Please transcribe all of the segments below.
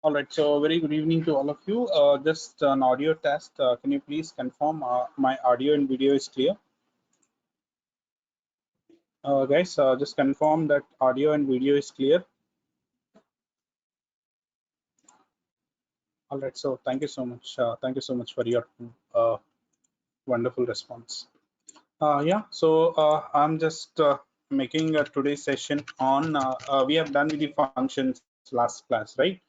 All right, so very good evening to all of you. Just an audio test. Can you please confirm my audio and video is clear? Guys, just confirm that audio and video is clear. All right, so thank you so much. Thank you so much for your wonderful response. Yeah, so I'm just making today's session on, we have done with the functions last class, right?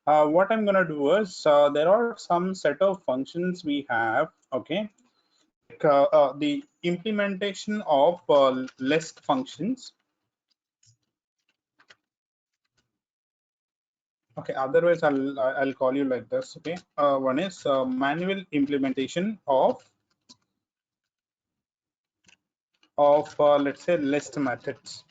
What I'm gonna do is, there are some set of functions we have, okay? Like the implementation of list functions. Okay, otherwise I'll call you like this. Okay, one is manual implementation of let's say list methods.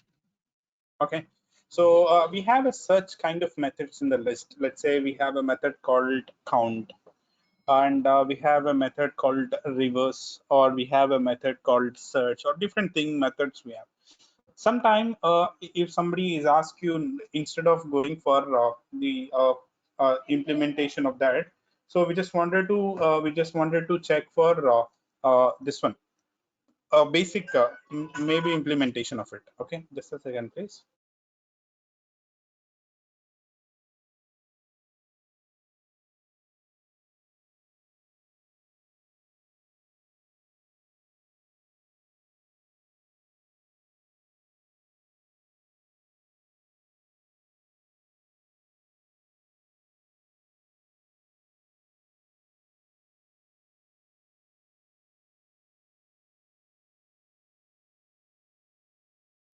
Okay, so we have a such kind of methods in the list. Let's say we have a method called count, and we have a method called reverse, or we have a method called search, or different thing methods we have. Sometime if somebody is asked you, instead of going for the implementation of that, so we just wanted to check for this one, basic maybe implementation of it. Okay, just a second please.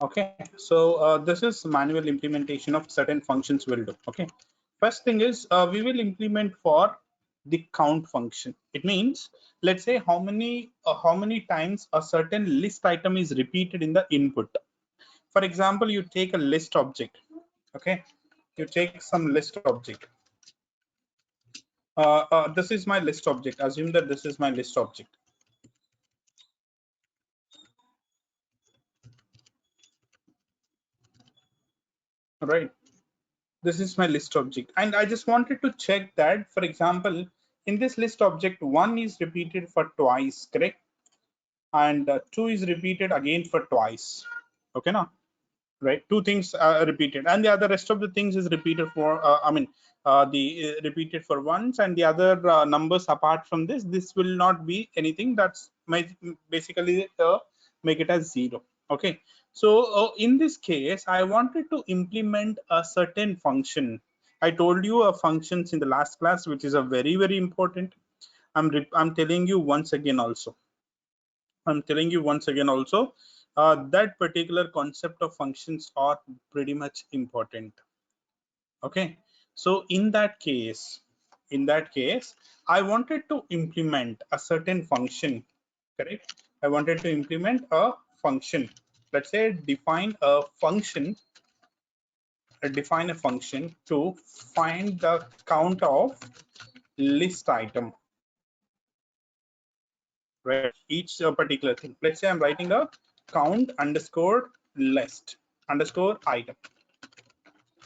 Okay, so this is manual implementation of certain functions will do. Okay, first thing is we will implement for the count function. It means, let's say how many times a certain list item is repeated in the input. For example, you take a list object. Okay, you take some list object. This is my list object. Assume that this is my list object. Right, this is my list object, and I just wanted to check that, for example, in this list object, 1 is repeated for twice, correct? And 2 is repeated again for twice. Okay, now, right, two things are repeated, and the other rest of the things is repeated for the repeated for once, and the other numbers apart from this will not be anything. That's my basically make it as 0. Okay, so in this case I wanted to implement a certain function. I told you functions in the last class, which is a very important. I'm telling you once again also. That particular concept of functions are pretty much important. Okay, so in that case, I wanted to implement a certain function, correct? I wanted to implement a function. Let's say define a function to find the count of list item, right? Each particular thing. Let's say I'm writing a count underscore list underscore item,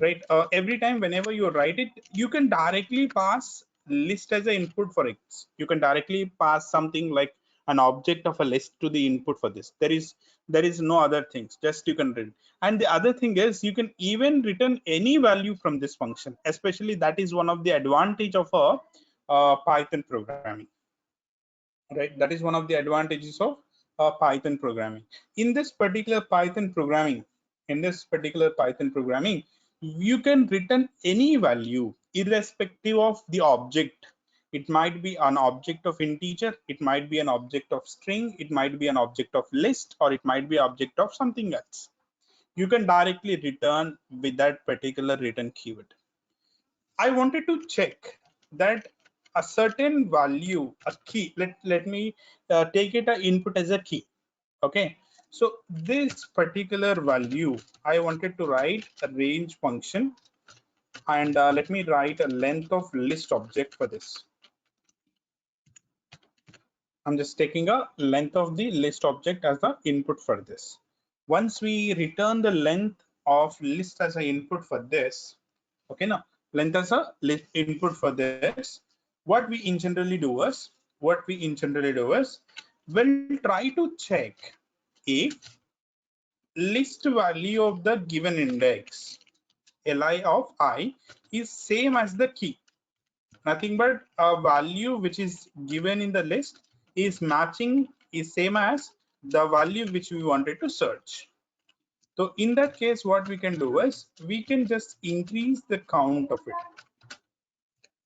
right? Every time whenever you write it, you can directly pass list as an input for it. You can directly pass something like an object of a list to the input for this. There is no other things, just you can read. And the other thing is, you can even return any value from this function. Especially that is one of the advantage of a Python programming, right? That is one of the advantages of Python programming. In this particular Python programming, you can return any value irrespective of the object. It might be an object of integer, it might be an object of string, it might be an object of list, or it might be object of something else. You can directly return with that particular return keyword. I wanted to check that a certain value, a key, let me take it an input as a key. Okay, so this particular value, I wanted to write a range function, and let me write a length of list object for this. I'm just taking a length of the list object as the input for this. Once we return the length of list as an input for this, okay, now length as a input for this. What we in generally do is, we'll try to check if list value of the given index li of I is same as the key. Nothing but a value which is given in the list is matching, is same as the value which we wanted to search. So in that case, what we can do is we can just increase the count of it.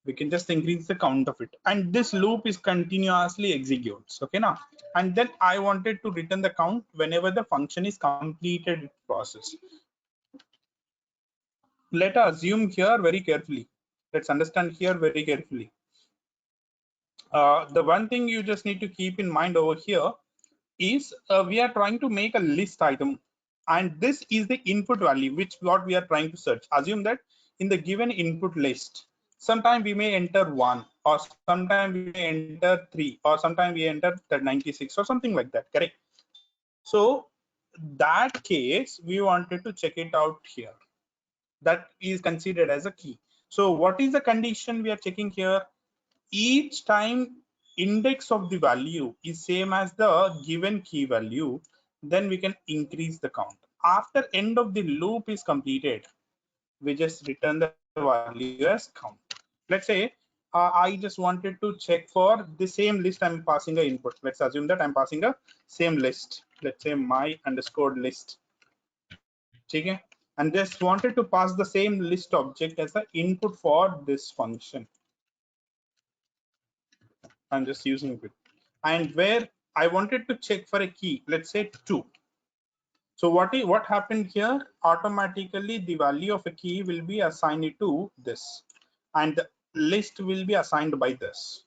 We can just increase the count of it, and this loop is continuously executes. Okay, now, and then I wanted to return the count whenever the function is completed its process. Let us assume here very carefully. Let's understand here very carefully. The one thing you just need to keep in mind over here is we are trying to make a list item, and this is the input value which what we are trying to search. Assume that in the given input list, sometime we may enter 1, or sometime we may enter 3, or sometime we enter 96 or something like that, correct? So that case we wanted to check it out here. That is considered as a key. So what is the condition we are checking here? Each time index of the value is same as the given key value, then we can increase the count. After end of the loop is completed, we just return the value as count. Let's say I just wanted to check for the same list. I'm passing a input. Let's assume that I'm passing a same list. Let's say my underscore list. Okay, and just wanted to pass the same list object as the input for this function. I'm just using it. And where I wanted to check for a key, let's say 2. So what happened here? Automatically, the value of a key will be assigned to this, and the list will be assigned by this.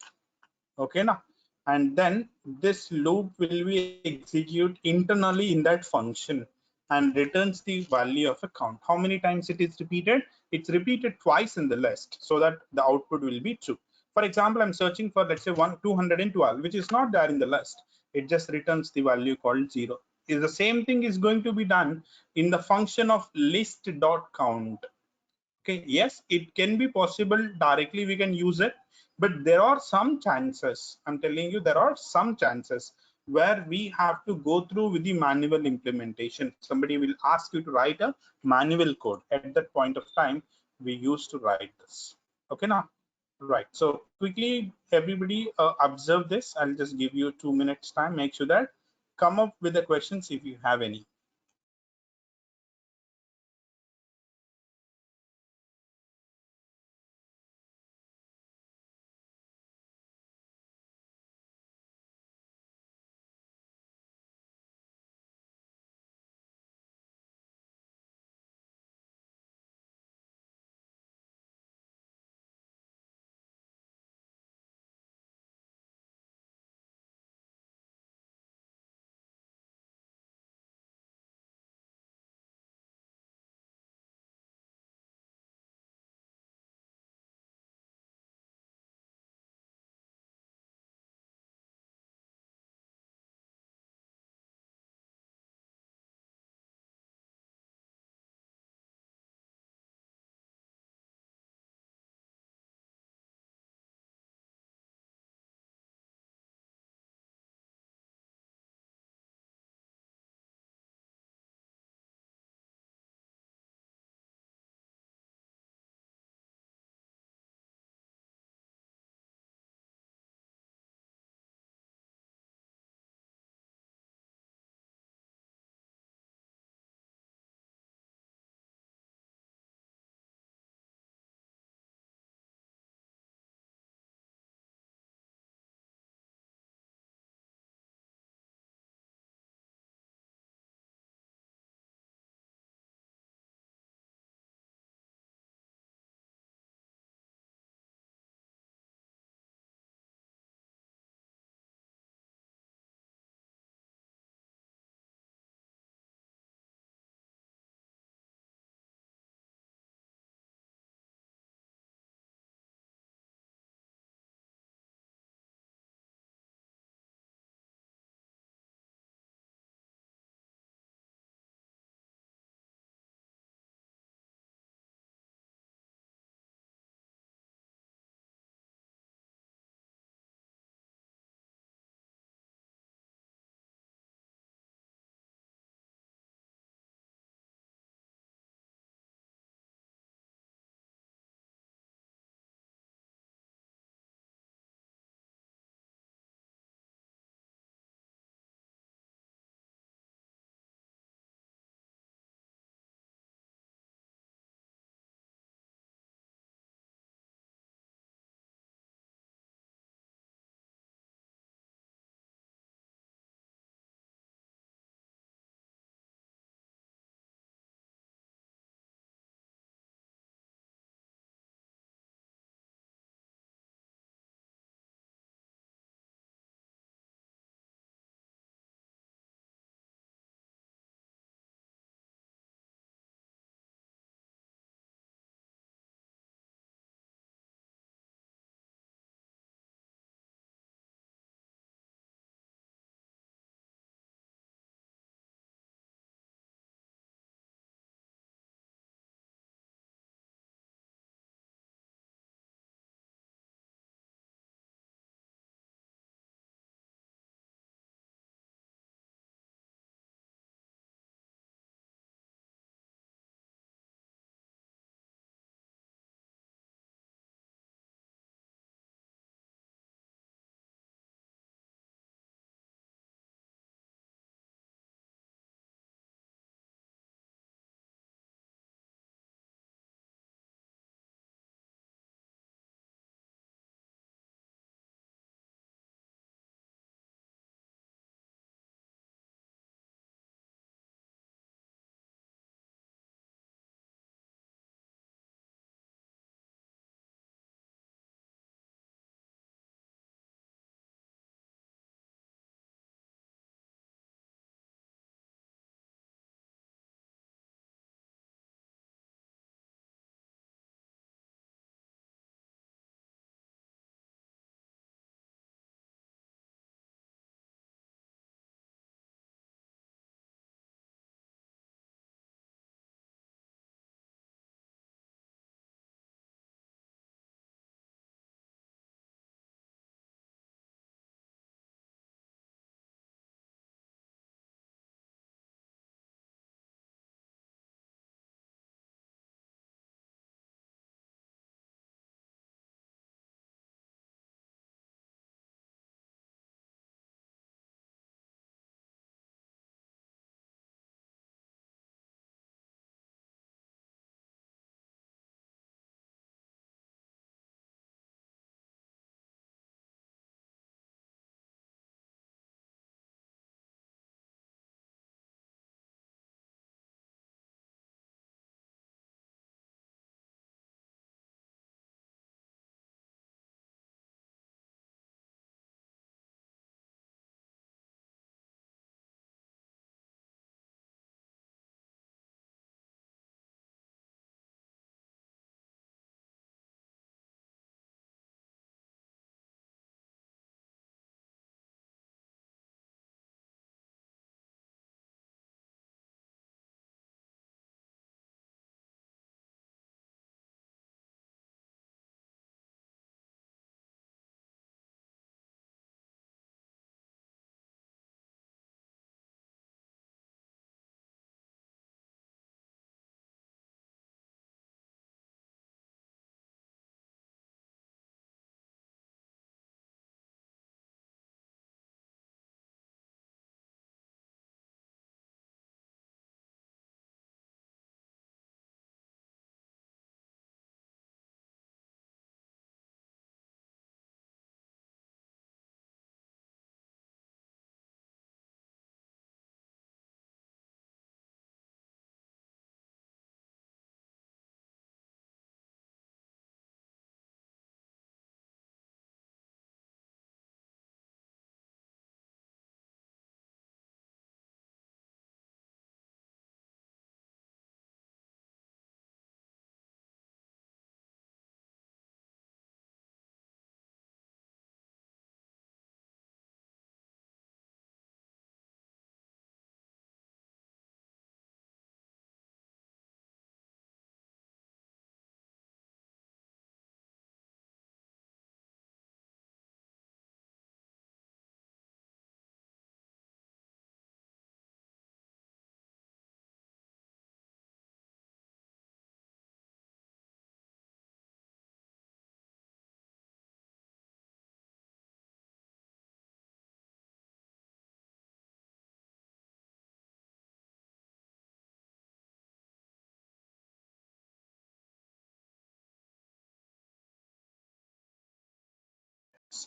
Okay, now, and then this loop will be execute internally in that function and returns the value of a count. How many times it is repeated? It's repeated twice in the list, so that the output will be 2. For example, I'm searching for, let's say, 212, which is not there in the list. It just returns the value called 0. Is the same thing is going to be done in the function of list.count. Okay, yes, it can be possible directly we can use it, but there are some chances, I'm telling you, there are some chances where we have to go through with the manual implementation. Somebody will ask you to write a manual code. At that point of time, we used to write this. Okay, now, right. So quickly, everybody observe this. I'll just give you 2 minutes time. Make sure that come up with the questions if you have any.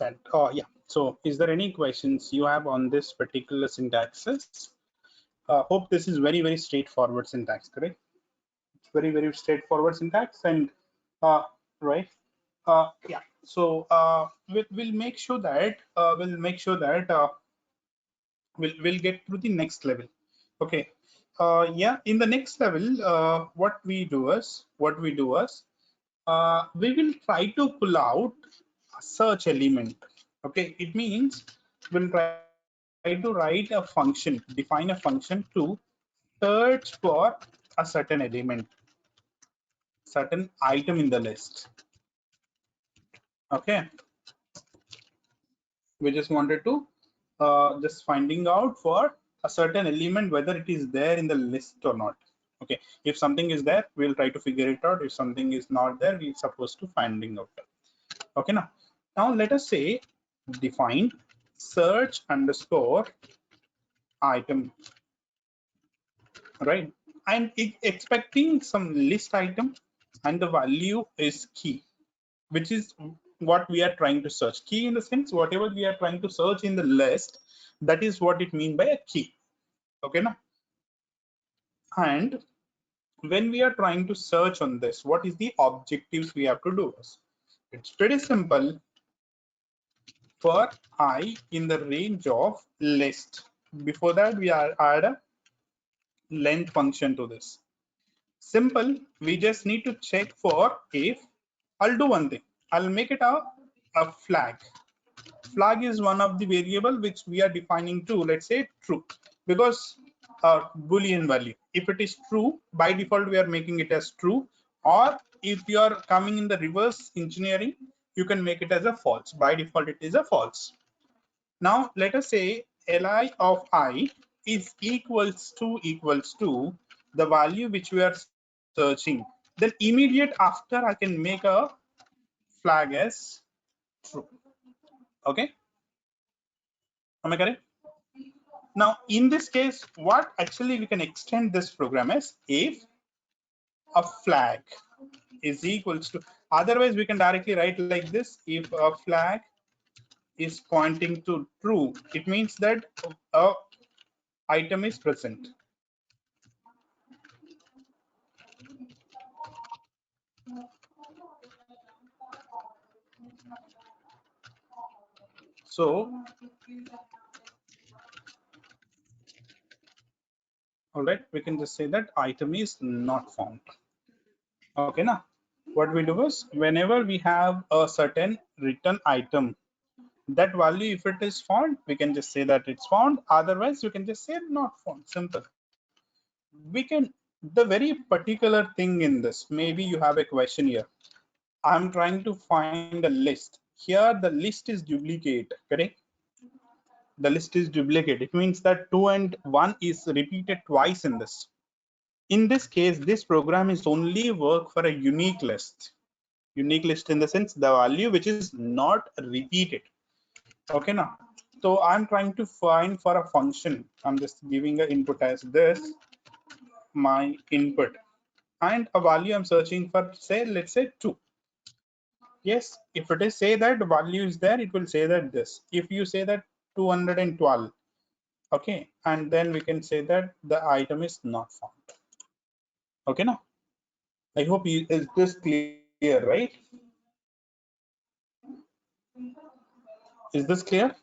set. Oh yeah. So is there any questions you have on this particular syntaxes? Hope this is very straightforward syntax, correct? It's very straightforward syntax, and right. Yeah. So we'll make sure that we'll get through the next level. Okay. Yeah. In the next level, we will try to pull out a search element. Okay. It means we'll try to write a function, define a function to search for a certain element, certain item in the list. Okay. We just wanted to just finding out for a certain element whether it is there in the list or not. Okay, if something is there, we'll try to figure it out. If something is not there, we're supposed to finding out. Okay, now let us say define search underscore item, right? I'm expecting some list item, and the value is key, which is what we are trying to search. Key in the sense, whatever we are trying to search in the list, that is what it means by a key. Okay, now, and when we are trying to search on this, what is the objectives we have to do? It's pretty simple. For I in the range of list, before that we are add a length function to this. Simple. We just need to check for if, I'll do one thing, I'll make it a flag. Flag is one of the variable which we are defining to, let's say, true, because boolean value, if it is true, by default we are making it as true, or if you are coming in the reverse engineering, you can make it as a false. By default it is a false. Now let us say li of I is equals to the value which we are searching, then immediate after I can make a flag as true. Okay, am I correct? Now, in this case, what actually we can extend this program as if a flag is equals to, otherwise we can directly write like this: if a flag is pointing to true, it means that a item is present. So, all right, we can just say that item is not found. Okay, now what we do is whenever we have a certain written item, that value, if it is found, we can just say that it's found. Otherwise, you can just say not found. Simple. We can, the very particular thing in this, maybe you have a question here. I'm trying to find a list. Here, the list is duplicate, correct? The list is duplicate. It means that 2 and 1 is repeated twice in this. In this case, this program is only work for a unique list. Unique list in the sense the value which is not repeated. Okay, now. So I'm trying to find for a function. I'm just giving an input as this, my input, and a value I'm searching for, say, let's say 2. Yes, if it is say that value is there, it will say that this. If you say that 212, okay, and then we can say that the item is not found. Okay, now I hope is this clear, right? Is this clear?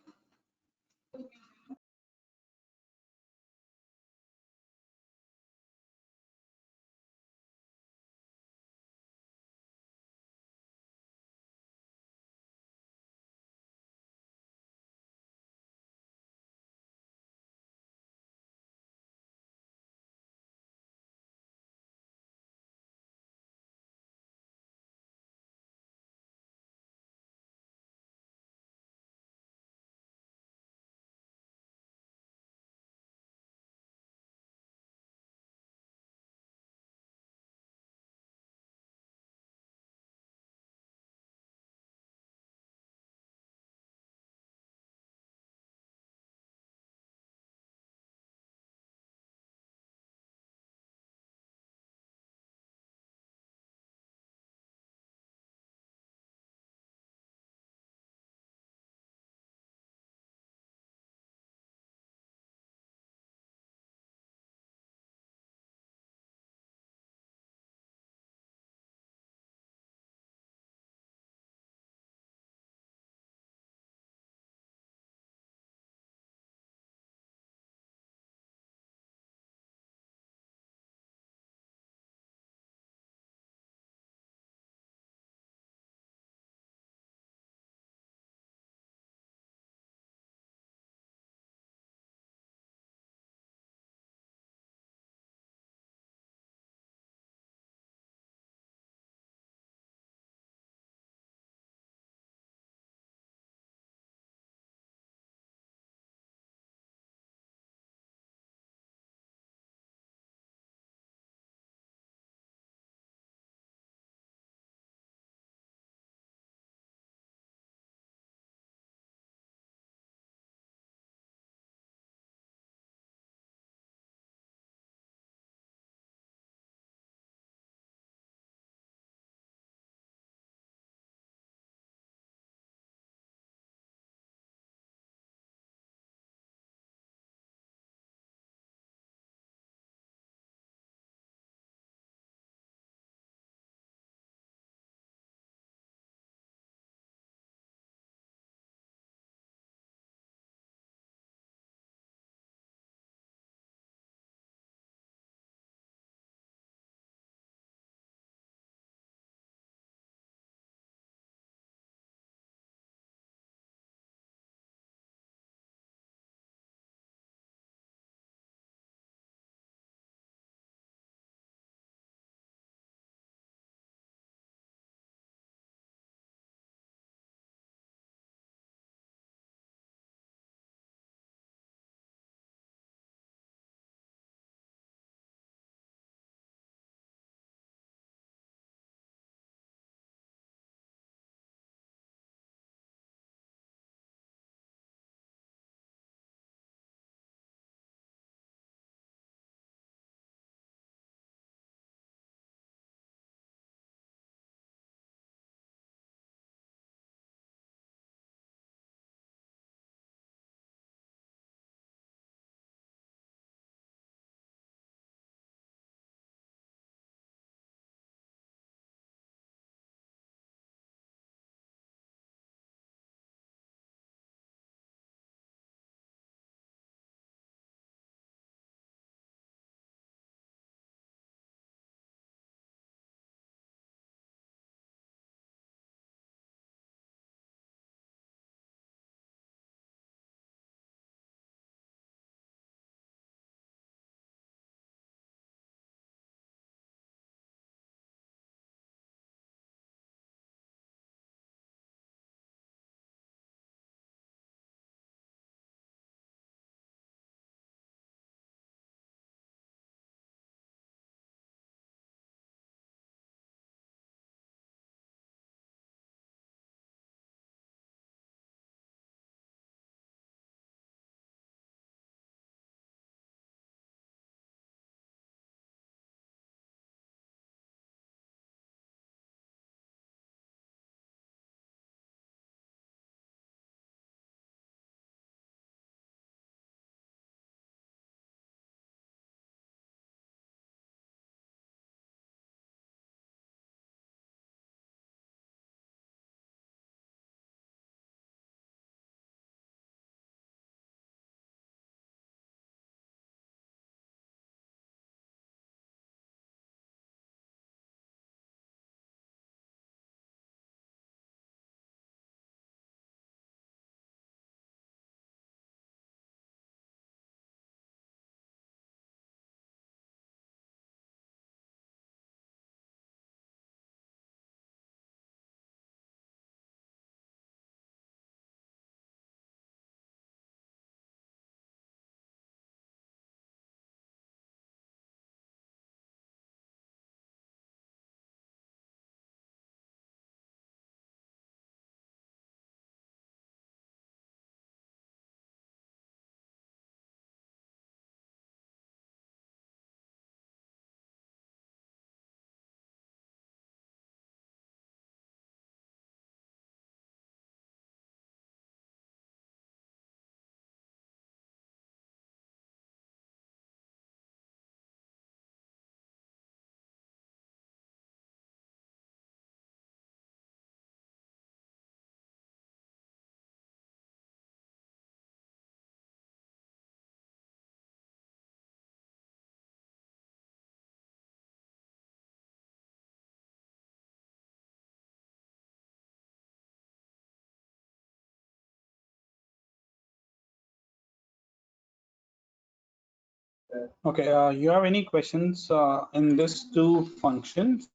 Okay, you have any questions in this two functions?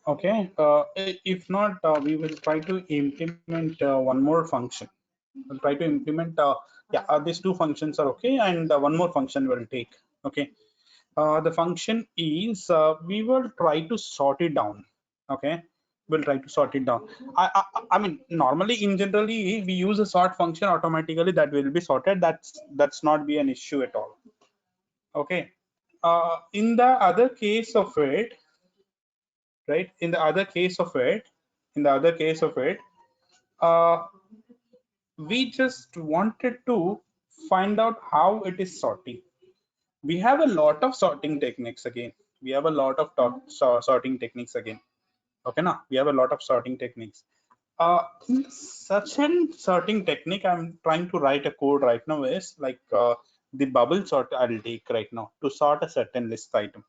Okay, if not, we will try to implement one more function. We'll try to implement, yeah, these two functions are okay, and one more function will take. Okay, the function is we will try to sort it down. Okay, we'll try to sort it down. I mean, normally in generally we use a sort function automatically that will be sorted. That's not be an issue at all. Okay, in the other case of it, right? In the other case of it, uh, we just wanted to find out how it is sorting. We have a lot of sorting techniques again. We have a lot of sorting techniques again. Okay, now we have a lot of sorting techniques. In such an sorting technique, I'm trying to write a code right now is like the bubble sort I'll take right now to sort a certain list item.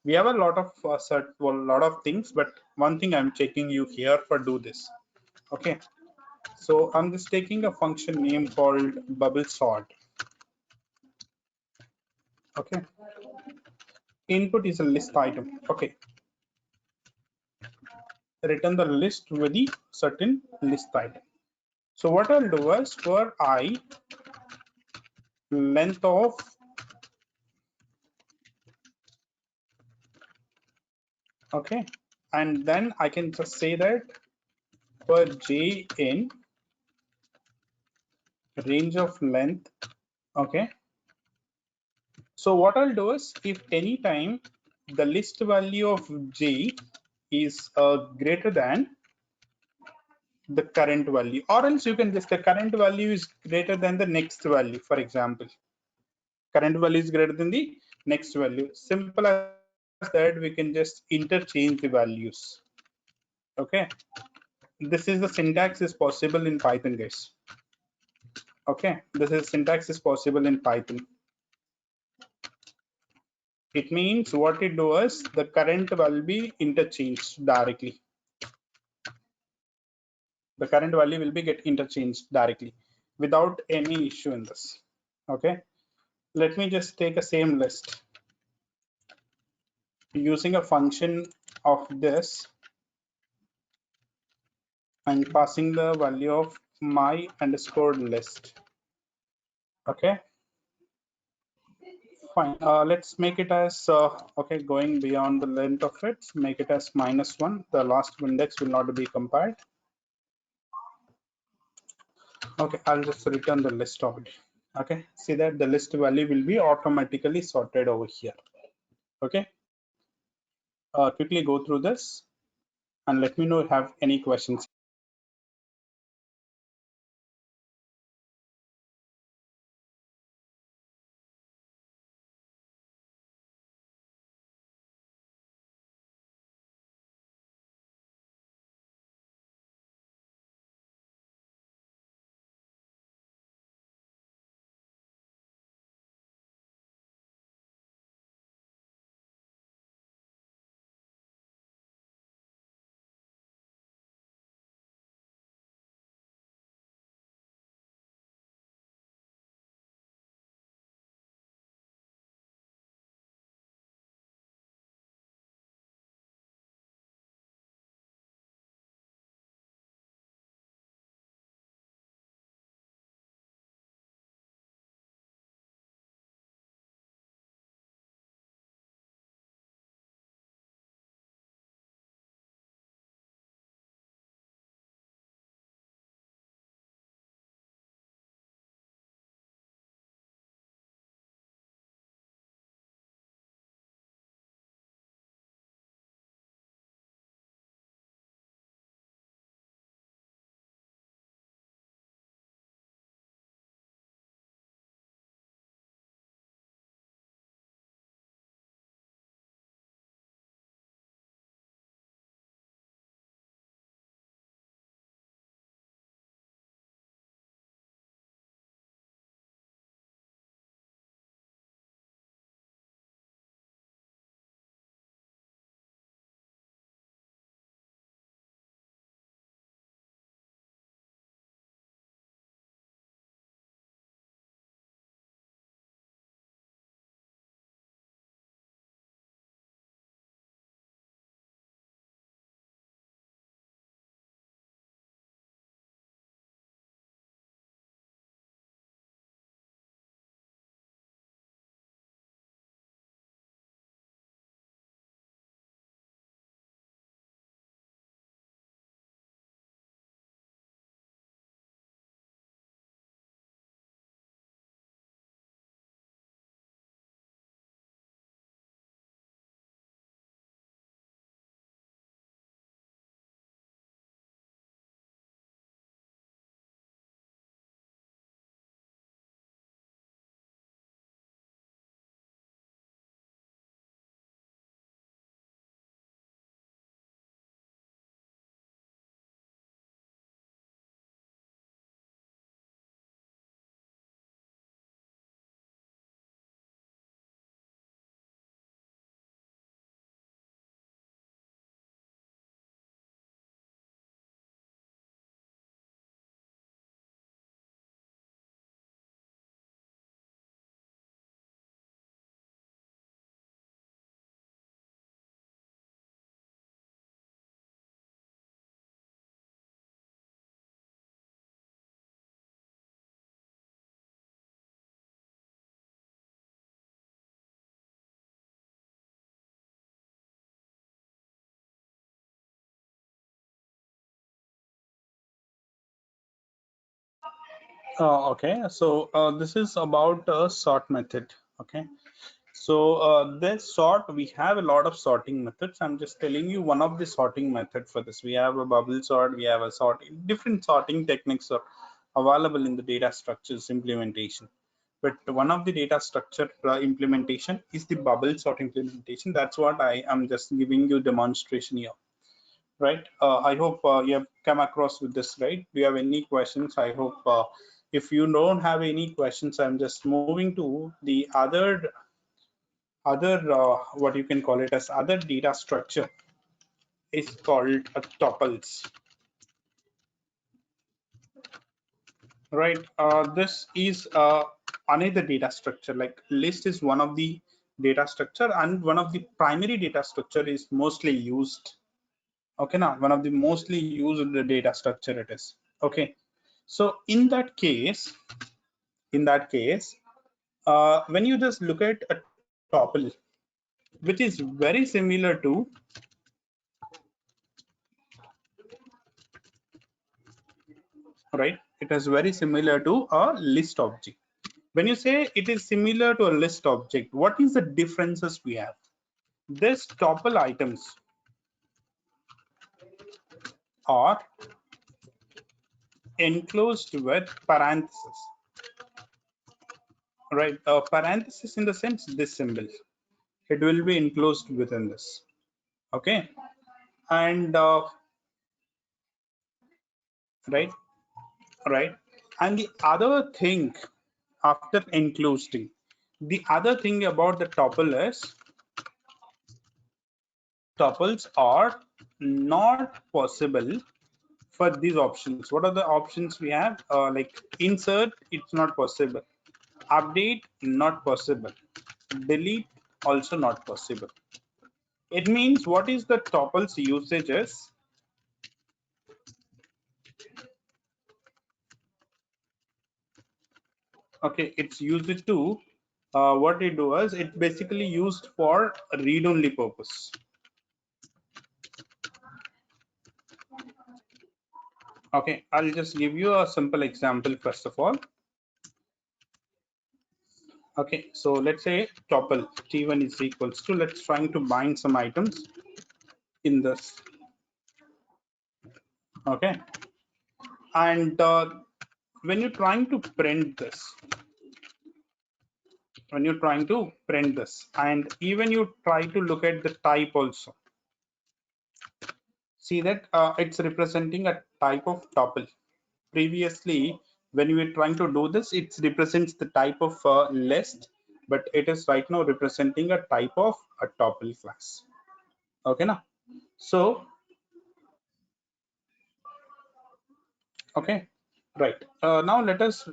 We have a lot of lot of things, but one thing I'm checking you here for do this. Okay, so I'm just taking a function name called bubble sort. Okay, input is a list item. Okay, return the list with the certain list item. So what I'll do is for I length of, okay, and then I can just say that for j in range of length. Okay, so what I'll do is if anytime the list value of j is greater than the current value, or else you can just the current value is greater than the next value. For example, current value is greater than the next value. Simple as that, we can just interchange the values. Okay, this is the syntax is possible in Python, guys. Okay, this is syntax is possible in Python. It means what it does, the current will be interchanged directly. The current value will be get interchanged directly without any issue in this. Okay, let me just take a same list using a function of this and passing the value of my underscore list. Okay, fine. Let's make it as okay, going beyond the length of it, make it as -1. The last index will not be compared. Okay, I'll just return the list of it. Okay, see that the list value will be automatically sorted over here. Okay, quickly go through this and let me know if you have any questions. Okay, so this is about a sort method. Okay, so this sort, we have a lot of sorting methods. I'm just telling you one of the sorting method for this. We have a bubble sort, we have a sort. Different sorting techniques are available in the data structures implementation. But one of the data structure implementation is the bubble sort implementation. That's what I am just giving you demonstration here. Right. I hope you have come across with this, right? Do you have any questions? I hope if you don't have any questions, I'm just moving to the other what you can call it as other data structure is called tuples, right? This is another data structure. Like list is one of the data structure, and one of the primary data structure is mostly used. Okay, now one of the mostly used data structure it is. Okay, so in that case, when you just look at a tuple, which is very similar to, right? It is very similar to a list object. When you say it is similar to a list object, what is the differences we have? This tuple items are enclosed with parentheses, right? Parenthesis in the sense this symbol, it will be enclosed within this. Okay, and right, right. And the other thing after enclosing, the other thing about the tuple is tuples are not possible for these options. What are the options we have? Like insert, it's not possible. Update, not possible. Delete, also not possible. It means what is the tuples usages? Okay, it's used to what it does. It's basically used for read-only purpose. Okay, I'll just give you a simple example first of all. Okay, so let's say tuple t1 is equals to, let's trying to bind some items in this. Okay, and when you're trying to print this, and even you try to look at the type also, see that it's representing a type of tuple. Previously, when we were trying to do this, it represents the type of list, but it is right now representing a type of a tuple class. Okay, now so okay, right. Now let us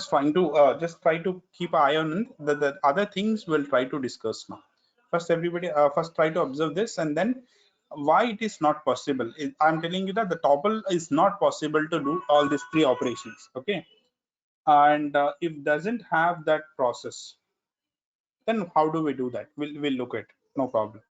trying to just try to keep eye on the other things we'll try to discuss now. First, everybody, first try to observe this, and then why it is not possible. I'm telling you that the tuple is not possible to do all these three operations. Okay, and if doesn't have that process, then how do we do that? We'll look at, no problem.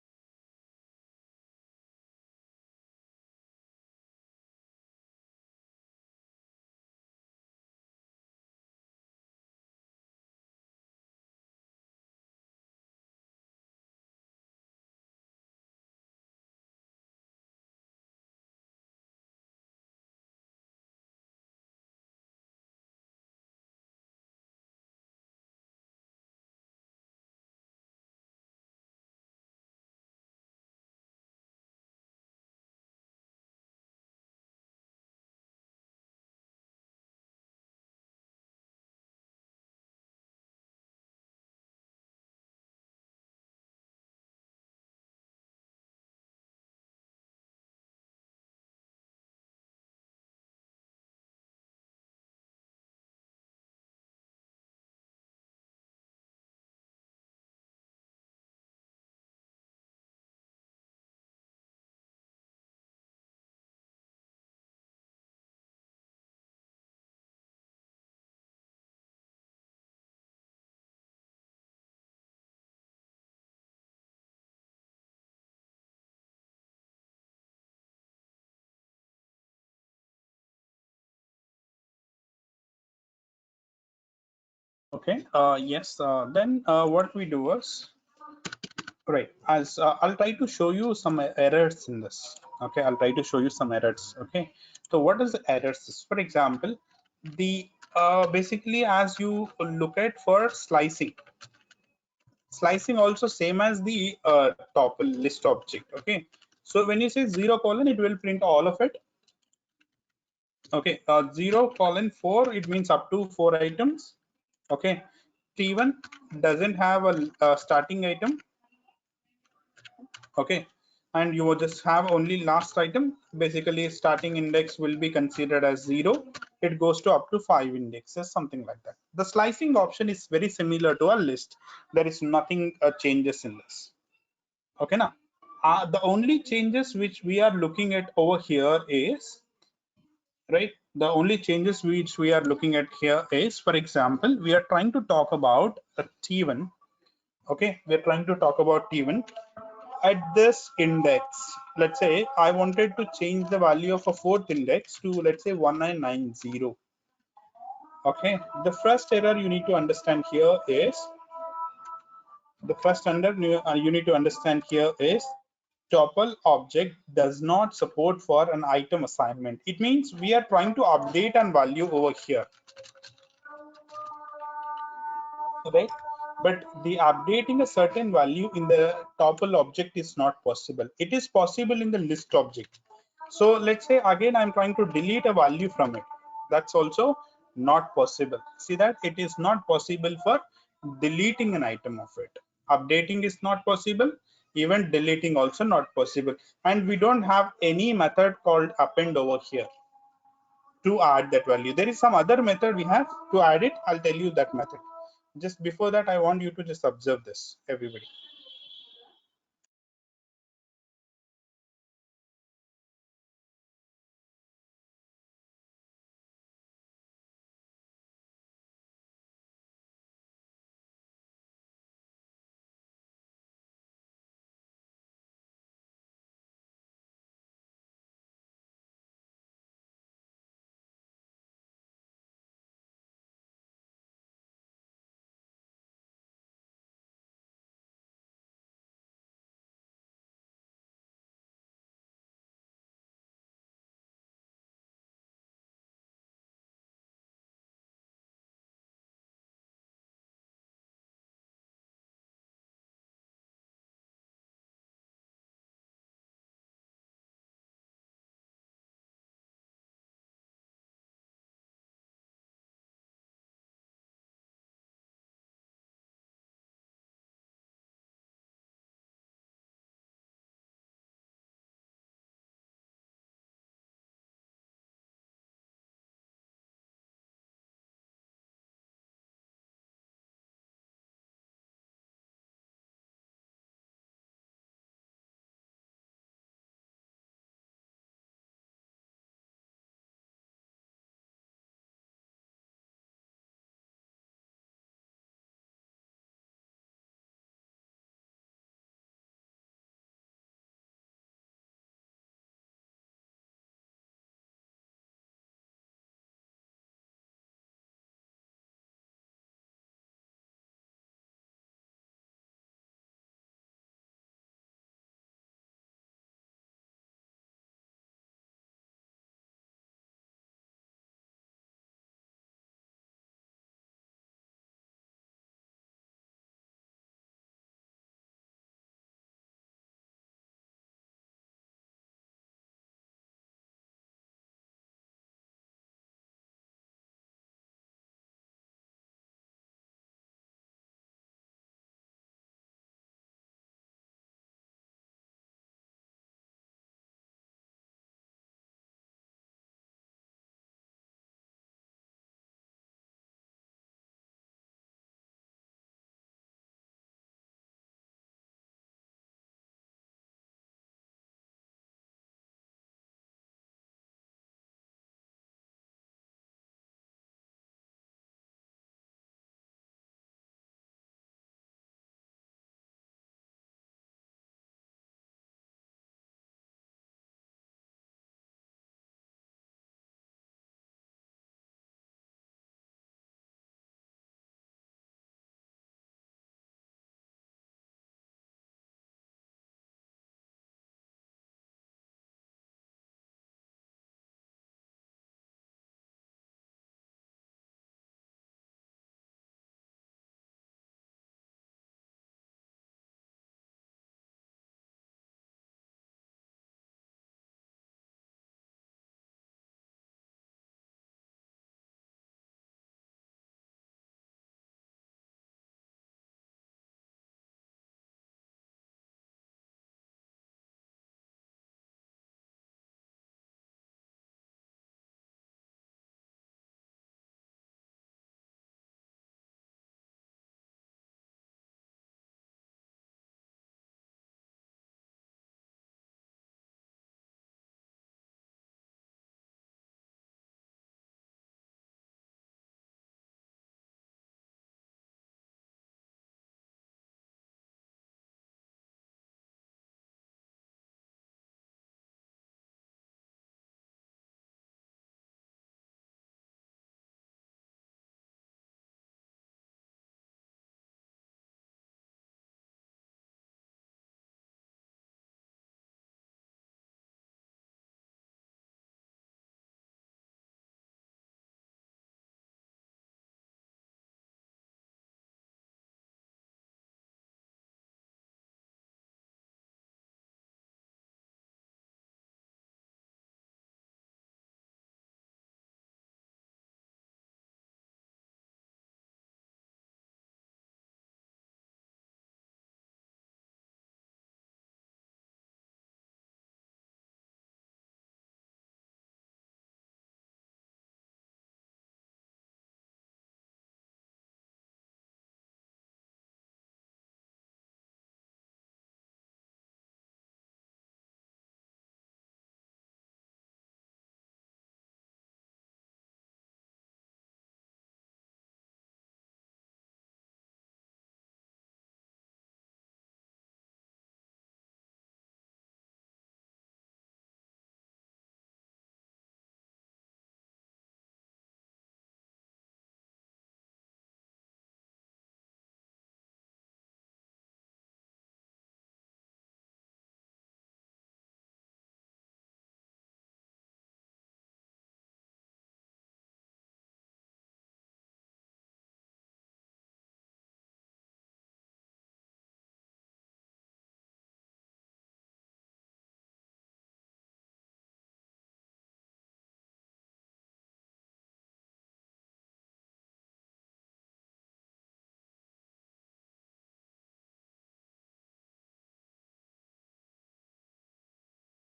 Okay. Yes. Then what we do is, right, as I'll try to show you some errors in this. Okay, I'll try to show you some errors. Okay, so what is the errors? For example, the basically as you look at for slicing also same as the tuple list object. Okay, so when you say 0 : it will print all of it. Okay, 0 : 4, it means up to 4 items. Okay, T1 doesn't have a starting item. Okay, and you will just have only last item. Basically starting index will be considered as 0. It goes to up to 5 indexes, something like that. The slicing option is very similar to a list. There is nothing changes in this. Okay, now the only changes which we are looking at over here is, right, the only changes which we are looking at here is, for example, we are trying to talk about a T1. Okay, we're trying to talk about T1 at this index. Let's say I wanted to change the value of a fourth index to, let's say, 1990. Okay, the first error you need to understand here is, you need to understand here is, tuple object does not support for an item assignment. It means we are trying to update an value over here, right? But the updating a certain value in the tuple object is not possible. It is possible in the list object. So let's say again I'm trying to delete a value from it. That's also not possible. See that it is not possible for deleting an item of it. Updating is not possible. Even deleting also not possible. And we don't have any method called append over here to add that value. There is some other method we have to add it. I'll tell you that method. Just before that, I want you to just observe this, everybody.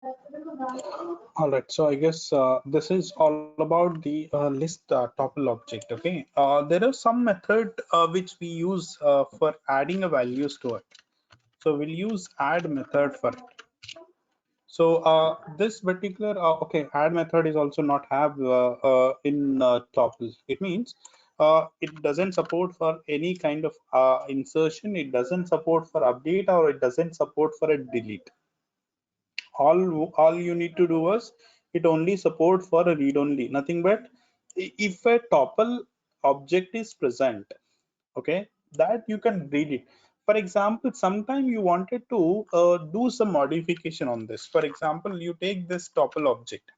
All right, so I guess this is all about the list tuple object. Okay, there are some method which we use for adding a values to it. So we'll use add method for it. So this particular okay, add method is also not have in tuple. It means it doesn't support for any kind of insertion. It doesn't support for update or it doesn't support for a delete. All you need to do is it only support for a read only, nothing but if a tuple object is present, okay, that you can read it. For example, sometime you wanted to do some modification on this. For example, you take this tuple object,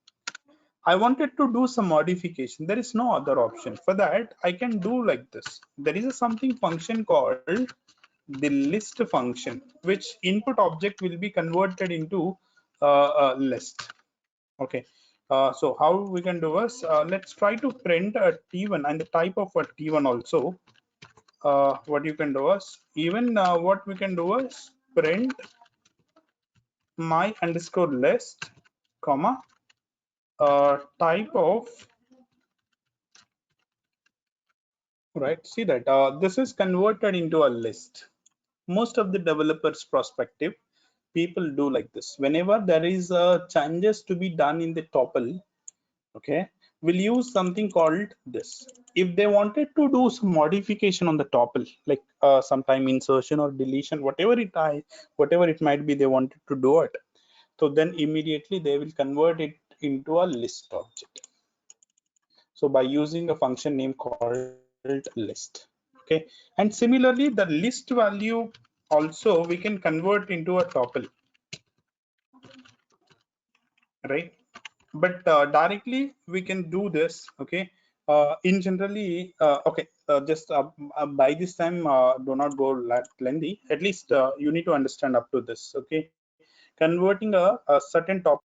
I wanted to do some modification, there is no other option. For that I can do like this. There is a something function called the list function, which input object will be converted into a list. Okay, so how we can do is let's try to print a t1 and the type of a t1 also. What you can do is even what we can do is print my underscore list comma type of, right, see that this is converted into a list. Most of the developers perspective, people do like this. Whenever there is changes to be done in the tuple, okay, we'll use something called this. If they wanted to do some modification on the tuple, like sometime insertion or deletion, whatever it might be, they wanted to do it, so then immediately they will convert it into a list object. So by using a function name called list. Okay, and similarly the list value also we can convert into a tuple, right? But directly we can do this. Okay, in generally okay, just by this time do not go lengthy. At least you need to understand up to this. Okay, converting a certain topic into a list object is very simple.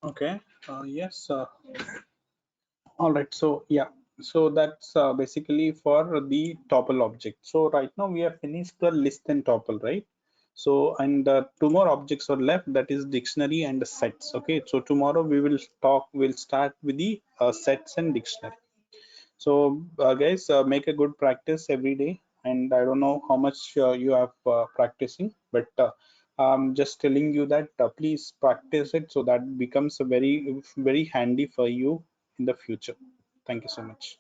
Okay. Yes. All right. So yeah. So that's basically for the tuple object. So right now we have finished the list and tuple, right? So and two more objects are left. That is dictionary and the sets. Okay. So tomorrow we will talk. We'll start with the sets and dictionary. So guys, make a good practice every day. And I don't know how much you have practicing, but I'm just telling you that please practice it so that becomes a very handy for you in the future. Thank you so much.